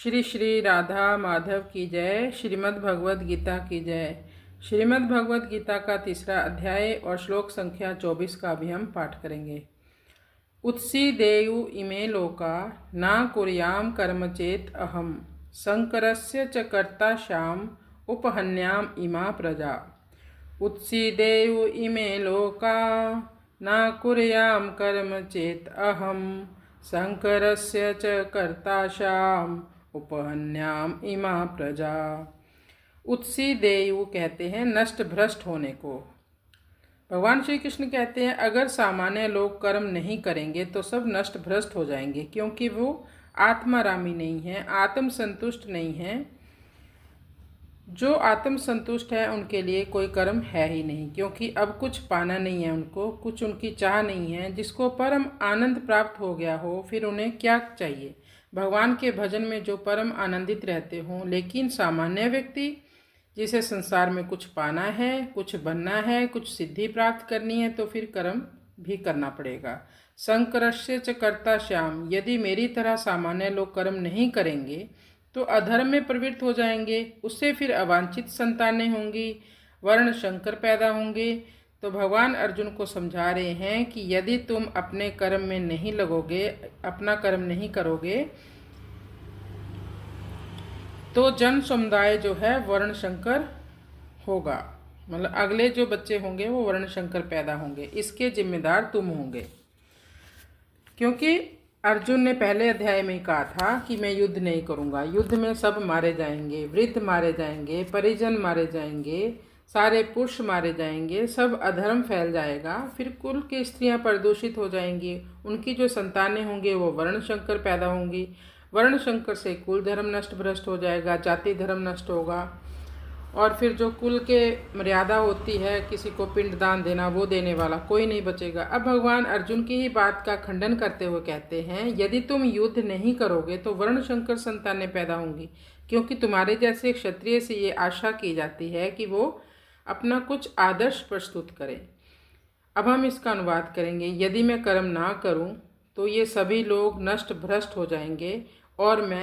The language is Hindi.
श्री श्री राधा माधव की जय। श्रीमद् भगवद गीता की जय। श्रीमद् भगवद गीता का तीसरा अध्याय और श्लोक संख्या 24 का भी हम पाठ करेंगे। उत्सीदेयु इमे लोका न कुर्याम कर्म चेत अहम शंकरस्य च कर्ता श्याम उपहन्याम इमा प्रजा। उत्सीदेयु इमे लोका न कुर्याम कर्म चेत अहम शंकरस्य च कर्ता श्याम उपहन्याम इमा प्रजा। उत्सीदेयु कहते हैं नष्ट भ्रष्ट होने को। भगवान श्री कृष्ण कहते हैं अगर सामान्य लोग कर्म नहीं करेंगे तो सब नष्ट भ्रष्ट हो जाएंगे, क्योंकि वो आत्मारामी नहीं है, आत्म संतुष्ट नहीं है। जो आत्म संतुष्ट है उनके लिए कोई कर्म है ही नहीं, क्योंकि अब कुछ पाना नहीं है, उनको कुछ उनकी चाह नहीं है। जिसको परम आनंद प्राप्त हो गया हो फिर उन्हें क्या चाहिए। भगवान के भजन में जो परम आनंदित रहते हों। लेकिन सामान्य व्यक्ति जिसे संसार में कुछ पाना है, कुछ बनना है, कुछ सिद्धि प्राप्त करनी है, तो फिर कर्म भी करना पड़ेगा। शंकरस्य च कर्ता श्याम, यदि मेरी तरह सामान्य लोग कर्म नहीं करेंगे तो अधर्म में प्रवृत्त हो जाएंगे, उससे फिर अवांछित संतानें होंगी, वर्ण शंकर पैदा होंगे। तो भगवान अर्जुन को समझा रहे हैं कि यदि तुम अपने कर्म में नहीं लगोगे, अपना कर्म नहीं करोगे, तो जन समुदाय जो है वर्ण शंकर होगा। मतलब अगले जो बच्चे होंगे वो वर्ण शंकर पैदा होंगे, इसके जिम्मेदार तुम होंगे। क्योंकि अर्जुन ने पहले अध्याय में कहा था कि मैं युद्ध नहीं करूंगा, युद्ध में सब मारे जाएंगे, वृद्ध मारे जाएंगे, परिजन मारे जाएंगे, सारे पुरुष मारे जाएंगे, सब अधर्म फैल जाएगा, फिर कुल की स्त्रियां प्रदूषित हो जाएंगी, उनकी जो संतानें होंगे वो वर्ण शंकर पैदा होंगी, वर्ण शंकर से कुल धर्म नष्ट भ्रष्ट हो जाएगा, जाति धर्म नष्ट होगा, और फिर जो कुल के मर्यादा होती है किसी को पिंडदान देना, वो देने वाला कोई नहीं बचेगा। अब भगवान अर्जुन की ही बात का खंडन करते हुए कहते हैं यदि तुम युद्ध नहीं करोगे तो वर्ण शंकर संतानें पैदा होंगी, क्योंकि तुम्हारे जैसे क्षत्रिय से ये आशा की जाती है कि वो अपना कुछ आदर्श प्रस्तुत करें। अब हम इसका अनुवाद करेंगे। यदि मैं कर्म ना करूं तो ये सभी लोग नष्ट भ्रष्ट हो जाएंगे और मैं